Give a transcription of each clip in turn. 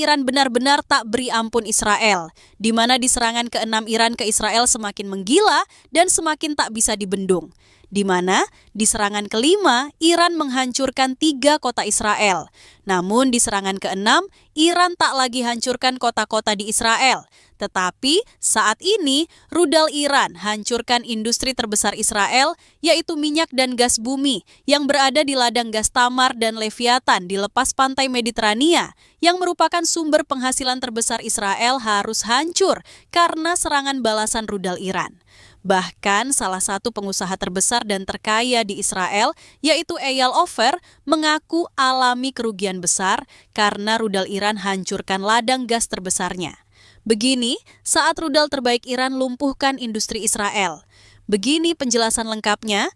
Iran benar-benar tak beri ampun Israel, di mana di serangan ke-6 Iran ke Israel semakin menggila dan semakin tak bisa dibendung. Di mana di serangan ke-5 Iran menghancurkan 3 kota Israel. Namun di serangan ke-6 Iran tak lagi hancurkan kota-kota di Israel. Tetapi saat ini rudal Iran hancurkan industri terbesar Israel, yaitu minyak dan gas bumi yang berada di ladang gas Tamar dan Leviathan di lepas pantai Mediterania, yang merupakan sumber penghasilan terbesar Israel harus hancur karena serangan balasan rudal Iran. Bahkan salah satu pengusaha terbesar dan terkaya di Israel, yaitu Eyal Ofer, mengaku alami kerugian besar karena rudal Iran hancurkan ladang gas terbesarnya. Begini saat rudal terbaik Iran lumpuhkan industri Israel. Begini penjelasan lengkapnya.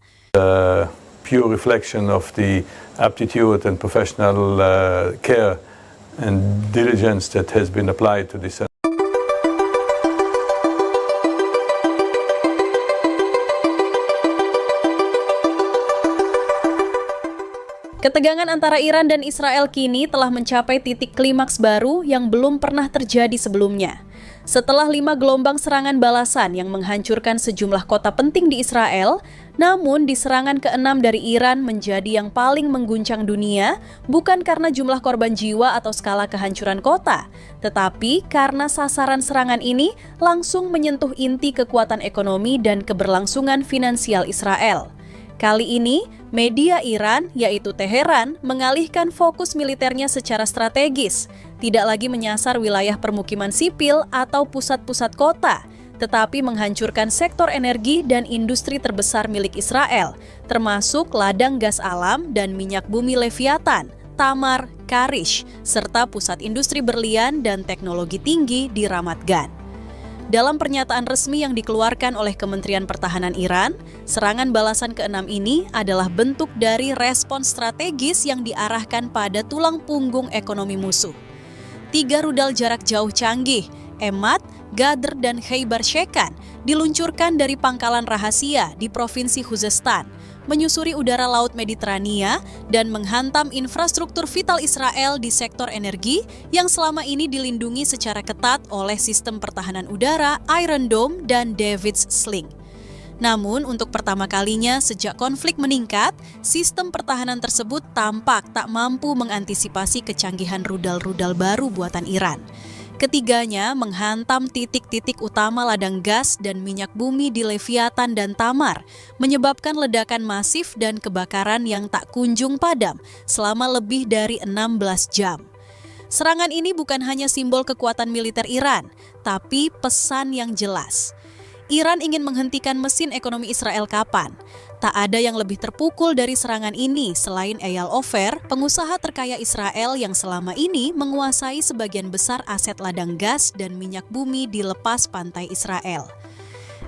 Pure reflection of the aptitude and professional care and diligence that has been applied to this. Ketegangan antara Iran dan Israel kini telah mencapai titik klimaks baru yang belum pernah terjadi sebelumnya. Setelah 5 gelombang serangan balasan yang menghancurkan sejumlah kota penting di Israel, namun di serangan ke-6 dari Iran menjadi yang paling mengguncang dunia, bukan karena jumlah korban jiwa atau skala kehancuran kota, tetapi karena sasaran serangan ini langsung menyentuh inti kekuatan ekonomi dan keberlangsungan finansial Israel. Kali ini, media Iran, yaitu Teheran, mengalihkan fokus militernya secara strategis, tidak lagi menyasar wilayah permukiman sipil atau pusat-pusat kota, tetapi menghancurkan sektor energi dan industri terbesar milik Israel, termasuk ladang gas alam dan minyak bumi Leviathan, Tamar, Karish, serta pusat industri berlian dan teknologi tinggi di Ramat Gan. Dalam pernyataan resmi yang dikeluarkan oleh Kementerian Pertahanan Iran, serangan balasan ke-6 ini adalah bentuk dari respons strategis yang diarahkan pada tulang punggung ekonomi musuh. 3 rudal jarak jauh canggih, Emad, Gadr, dan Khaybar Shekan, diluncurkan dari pangkalan rahasia di Provinsi Khuzestan, menyusuri udara Laut Mediterania dan menghantam infrastruktur vital Israel di sektor energi yang selama ini dilindungi secara ketat oleh sistem pertahanan udara Iron Dome dan David's Sling. Namun untuk pertama kalinya sejak konflik meningkat, sistem pertahanan tersebut tampak tak mampu mengantisipasi kecanggihan rudal-rudal baru buatan Iran. Ketiganya menghantam titik-titik utama ladang gas dan minyak bumi di Leviathan dan Tamar, menyebabkan ledakan masif dan kebakaran yang tak kunjung padam selama lebih dari 16 jam. Serangan ini bukan hanya simbol kekuatan militer Iran, tapi pesan yang jelas. Iran ingin menghentikan mesin ekonomi Israel kapan? Tak ada yang lebih terpukul dari serangan ini selain Eyal Ofer, pengusaha terkaya Israel yang selama ini menguasai sebagian besar aset ladang gas dan minyak bumi di lepas pantai Israel.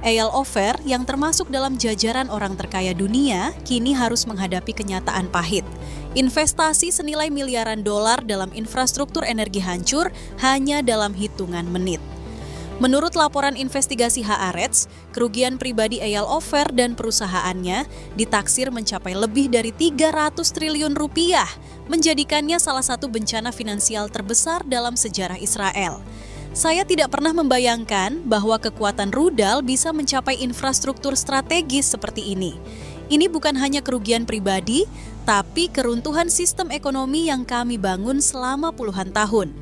Eyal Ofer yang termasuk dalam jajaran orang terkaya dunia kini harus menghadapi kenyataan pahit. Investasi senilai miliaran dolar dalam infrastruktur energi hancur hanya dalam hitungan menit. Menurut laporan investigasi Haaretz, kerugian pribadi Eyal Ofer dan perusahaannya ditaksir mencapai lebih dari 300 triliun rupiah, menjadikannya salah satu bencana finansial terbesar dalam sejarah Israel. Saya tidak pernah membayangkan bahwa kekuatan rudal bisa mencapai infrastruktur strategis seperti ini. Ini bukan hanya kerugian pribadi, tapi keruntuhan sistem ekonomi yang kami bangun selama puluhan tahun.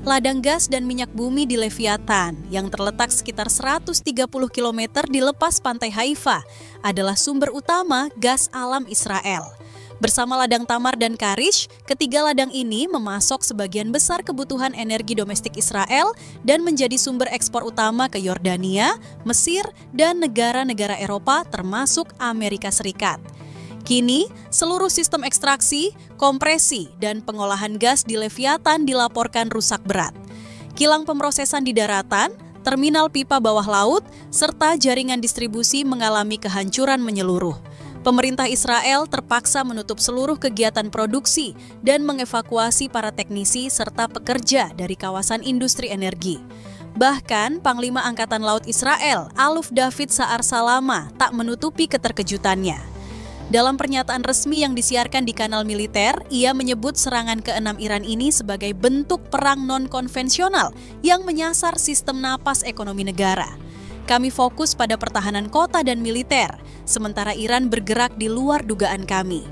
Ladang gas dan minyak bumi di Leviathan yang terletak sekitar 130 km di lepas pantai Haifa adalah sumber utama gas alam Israel. Bersama ladang Tamar dan Karish, ketiga ladang ini memasok sebagian besar kebutuhan energi domestik Israel dan menjadi sumber ekspor utama ke Yordania, Mesir, dan negara-negara Eropa termasuk Amerika Serikat. Kini, seluruh sistem ekstraksi, kompresi, dan pengolahan gas di Leviathan dilaporkan rusak berat. Kilang pemrosesan di daratan, terminal pipa bawah laut, serta jaringan distribusi mengalami kehancuran menyeluruh. Pemerintah Israel terpaksa menutup seluruh kegiatan produksi dan mengevakuasi para teknisi serta pekerja dari kawasan industri energi. Bahkan, Panglima Angkatan Laut Israel, Aluf David Sa'ar Salama, tak menutupi keterkejutannya. Dalam pernyataan resmi yang disiarkan di kanal militer, ia menyebut serangan ke-6 Iran ini sebagai bentuk perang non-konvensional yang menyasar sistem napas ekonomi negara. Kami fokus pada pertahanan kota dan militer, sementara Iran bergerak di luar dugaan kami.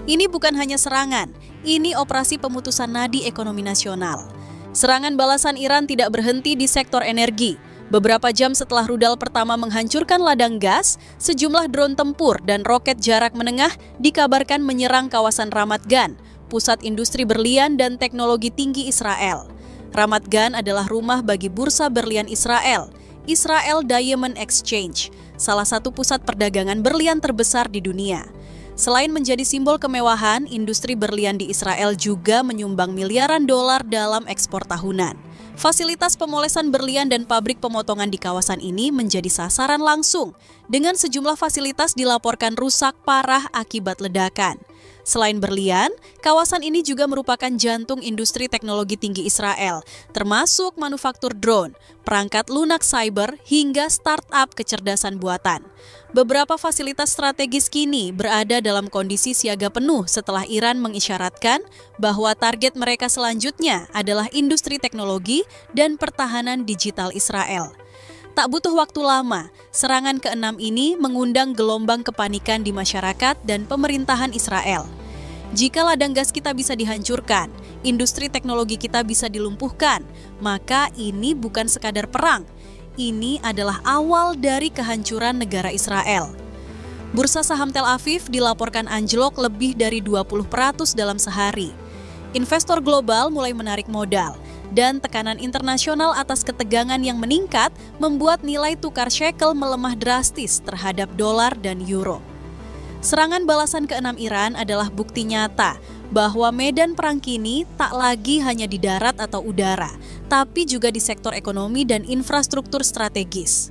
Ini bukan hanya serangan, ini operasi pemutusan nadi ekonomi nasional. Serangan balasan Iran tidak berhenti di sektor energi. Beberapa jam setelah rudal pertama menghancurkan ladang gas, sejumlah drone tempur dan roket jarak menengah dikabarkan menyerang kawasan Ramat Gan, pusat industri berlian dan teknologi tinggi Israel. Ramat Gan adalah rumah bagi bursa berlian Israel, Israel Diamond Exchange, salah satu pusat perdagangan berlian terbesar di dunia. Selain menjadi simbol kemewahan, industri berlian di Israel juga menyumbang miliaran dolar dalam ekspor tahunan. Fasilitas pemolesan berlian dan pabrik pemotongan di kawasan ini menjadi sasaran langsung, dengan sejumlah fasilitas dilaporkan rusak parah akibat ledakan. Selain berlian, kawasan ini juga merupakan jantung industri teknologi tinggi Israel, termasuk manufaktur drone, perangkat lunak cyber, hingga startup kecerdasan buatan. Beberapa fasilitas strategis kini berada dalam kondisi siaga penuh setelah Iran mengisyaratkan bahwa target mereka selanjutnya adalah industri teknologi dan pertahanan digital Israel. Tak butuh waktu lama, serangan ke-6 ini mengundang gelombang kepanikan di masyarakat dan pemerintahan Israel. Jika ladang gas kita bisa dihancurkan, industri teknologi kita bisa dilumpuhkan, maka ini bukan sekadar perang. Ini adalah awal dari kehancuran negara Israel. Bursa saham Tel Aviv dilaporkan anjlok lebih dari 20% dalam sehari. Investor global mulai menarik modal, dan tekanan internasional atas ketegangan yang meningkat membuat nilai tukar shekel melemah drastis terhadap dolar dan euro. Serangan balasan ke-6 Iran adalah bukti nyata bahwa medan perang kini tak lagi hanya di darat atau udara, tapi juga di sektor ekonomi dan infrastruktur strategis.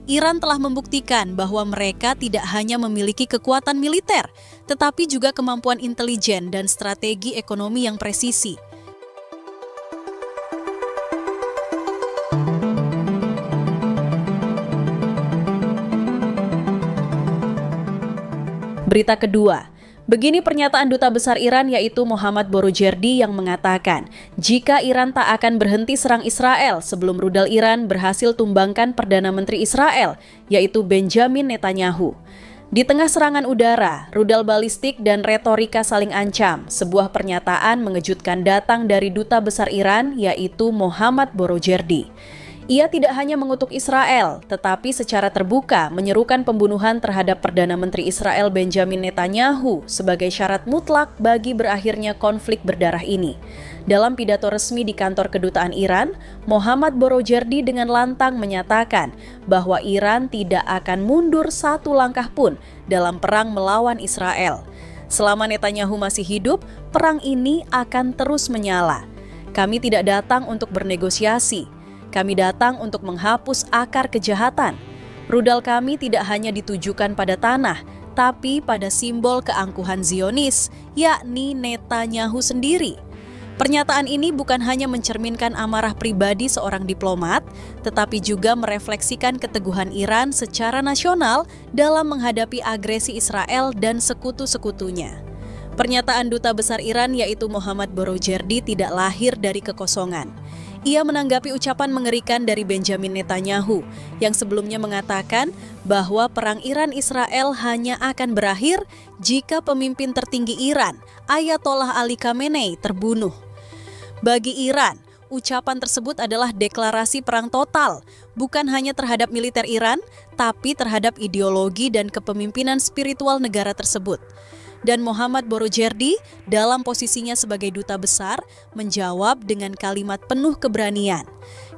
Iran telah membuktikan bahwa mereka tidak hanya memiliki kekuatan militer, tetapi juga kemampuan intelijen dan strategi ekonomi yang presisi. Berita kedua, begini pernyataan Duta Besar Iran yaitu Mohammad Borojerdi yang mengatakan, jika Iran tak akan berhenti serang Israel sebelum rudal Iran berhasil tumbangkan Perdana Menteri Israel, yaitu Benjamin Netanyahu. Di tengah serangan udara, rudal balistik dan retorika saling ancam, sebuah pernyataan mengejutkan datang dari Duta Besar Iran yaitu Mohammad Borojerdi. Ia tidak hanya mengutuk Israel, tetapi secara terbuka menyerukan pembunuhan terhadap Perdana Menteri Israel Benjamin Netanyahu sebagai syarat mutlak bagi berakhirnya konflik berdarah ini. Dalam pidato resmi di kantor kedutaan Iran, Mohammad Borojerdi dengan lantang menyatakan bahwa Iran tidak akan mundur satu langkah pun dalam perang melawan Israel. Selama Netanyahu masih hidup, perang ini akan terus menyala. Kami tidak datang untuk bernegosiasi. Kami datang untuk menghapus akar kejahatan. Rudal kami tidak hanya ditujukan pada tanah, tapi pada simbol keangkuhan Zionis, yakni Netanyahu sendiri. Pernyataan ini bukan hanya mencerminkan amarah pribadi seorang diplomat, tetapi juga merefleksikan keteguhan Iran secara nasional dalam menghadapi agresi Israel dan sekutu-sekutunya. Pernyataan Duta Besar Iran yaitu Mohammad Borojerdi tidak lahir dari kekosongan. Ia menanggapi ucapan mengerikan dari Benjamin Netanyahu yang sebelumnya mengatakan bahwa perang Iran-Israel hanya akan berakhir jika pemimpin tertinggi Iran, Ayatollah Ali Khamenei, terbunuh. Bagi Iran, ucapan tersebut adalah deklarasi perang total, bukan hanya terhadap militer Iran, tapi terhadap ideologi dan kepemimpinan spiritual negara tersebut. Dan Mohammad Borojerdi dalam posisinya sebagai duta besar menjawab dengan kalimat penuh keberanian.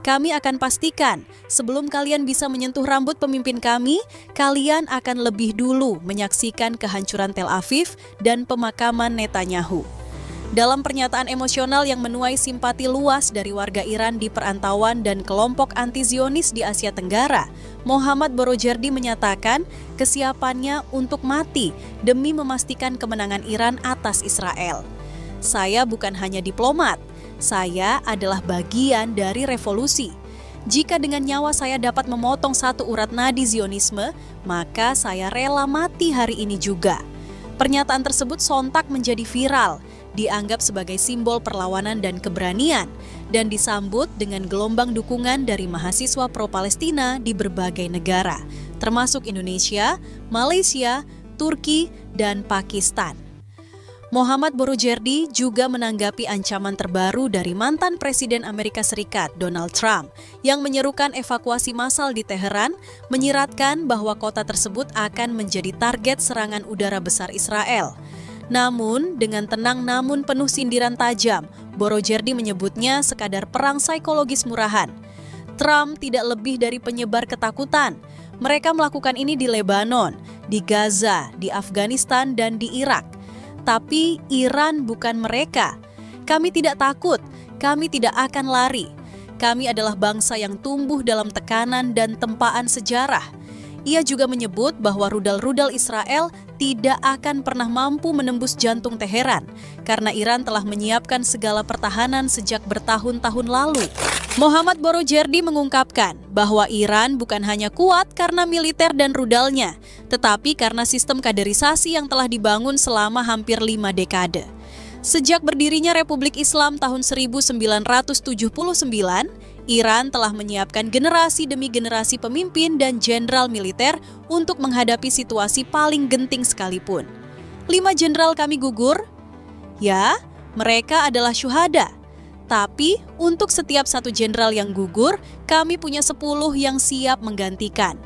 Kami akan pastikan sebelum kalian bisa menyentuh rambut pemimpin kami, kalian akan lebih dulu menyaksikan kehancuran Tel Aviv dan pemakaman Netanyahu. Dalam pernyataan emosional yang menuai simpati luas dari warga Iran di perantauan dan kelompok anti-Zionis di Asia Tenggara, Mohammad Borojerdi menyatakan kesiapannya untuk mati demi memastikan kemenangan Iran atas Israel. Saya bukan hanya diplomat, saya adalah bagian dari revolusi. Jika dengan nyawa saya dapat memotong satu urat nadi Zionisme, maka saya rela mati hari ini juga. Pernyataan tersebut sontak menjadi viral, dianggap sebagai simbol perlawanan dan keberanian, dan disambut dengan gelombang dukungan dari mahasiswa pro-Palestina di berbagai negara, termasuk Indonesia, Malaysia, Turki, dan Pakistan. Mohammad Borojerdi juga menanggapi ancaman terbaru dari mantan Presiden Amerika Serikat Donald Trump yang menyerukan evakuasi massal di Teheran, menyiratkan bahwa kota tersebut akan menjadi target serangan udara besar Israel. Namun, dengan tenang namun penuh sindiran tajam, Borojerdi menyebutnya sekadar perang psikologis murahan. Trump tidak lebih dari penyebar ketakutan. Mereka melakukan ini di Lebanon, di Gaza, di Afghanistan, dan di Irak. Tapi Iran bukan mereka. Kami tidak takut, kami tidak akan lari. Kami adalah bangsa yang tumbuh dalam tekanan dan tempaan sejarah. Ia juga menyebut bahwa rudal-rudal Israel tidak akan pernah mampu menembus jantung Teheran karena Iran telah menyiapkan segala pertahanan sejak bertahun-tahun lalu. Mohammad Borojerdi mengungkapkan bahwa Iran bukan hanya kuat karena militer dan rudalnya, tetapi karena sistem kaderisasi yang telah dibangun selama hampir 5 dekade. Sejak berdirinya Republik Islam tahun 1979, Iran telah menyiapkan generasi demi generasi pemimpin dan jenderal militer untuk menghadapi situasi paling genting sekalipun. 5 jenderal kami gugur? Ya, mereka adalah syuhada. Tapi untuk setiap 1 jenderal yang gugur, kami punya 10 yang siap menggantikan.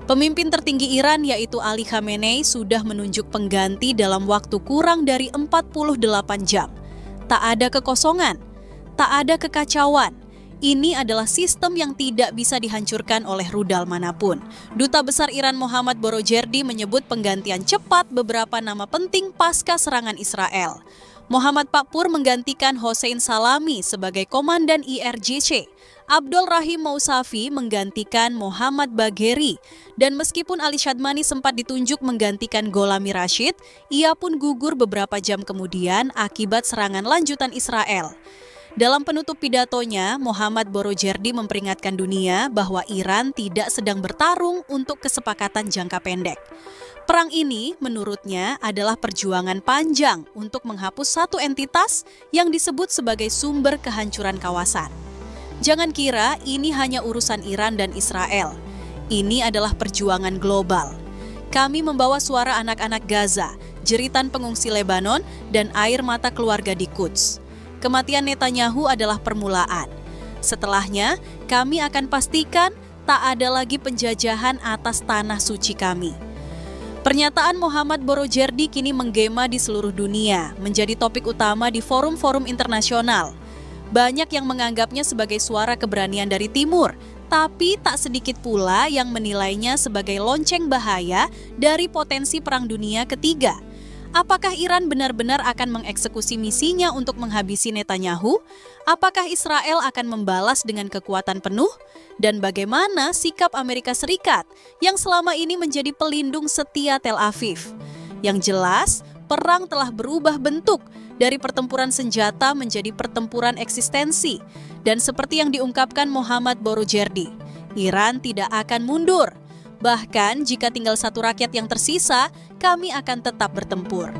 Pemimpin tertinggi Iran yaitu Ali Khamenei sudah menunjuk pengganti dalam waktu kurang dari 48 jam. Tak ada kekosongan, tak ada kekacauan. Ini adalah sistem yang tidak bisa dihancurkan oleh rudal manapun. Duta Besar Iran Mohammad Borojerdi menyebut penggantian cepat beberapa nama penting pasca serangan Israel. Muhammad Pakpur menggantikan Hossein Salami sebagai Komandan IRGC. Abdul Rahim Mousavi menggantikan Muhammad Bagheri. Dan meskipun Ali Shadmani sempat ditunjuk menggantikan Golami Rashid, ia pun gugur beberapa jam kemudian akibat serangan lanjutan Israel. Dalam penutup pidatonya, Mohammad Borojerdi memperingatkan dunia bahwa Iran tidak sedang bertarung untuk kesepakatan jangka pendek. Perang ini, menurutnya, adalah perjuangan panjang untuk menghapus satu entitas yang disebut sebagai sumber kehancuran kawasan. Jangan kira ini hanya urusan Iran dan Israel. Ini adalah perjuangan global. Kami membawa suara anak-anak Gaza, jeritan pengungsi Lebanon, dan air mata keluarga di Quds. Kematian Netanyahu adalah permulaan. Setelahnya, kami akan pastikan tak ada lagi penjajahan atas tanah suci kami. Pernyataan Mohammad Borojerdi kini menggema di seluruh dunia, menjadi topik utama di forum-forum internasional. Banyak yang menganggapnya sebagai suara keberanian dari Timur, tapi tak sedikit pula yang menilainya sebagai lonceng bahaya dari potensi Perang Dunia Ketiga. Apakah Iran benar-benar akan mengeksekusi misinya untuk menghabisi Netanyahu? Apakah Israel akan membalas dengan kekuatan penuh? Dan bagaimana sikap Amerika Serikat yang selama ini menjadi pelindung setia Tel Aviv? Yang jelas, perang telah berubah bentuk dari pertempuran senjata menjadi pertempuran eksistensi. Dan seperti yang diungkapkan Mohammad Borojerdi, Iran tidak akan mundur. Bahkan jika tinggal satu rakyat yang tersisa, kami akan tetap bertempur.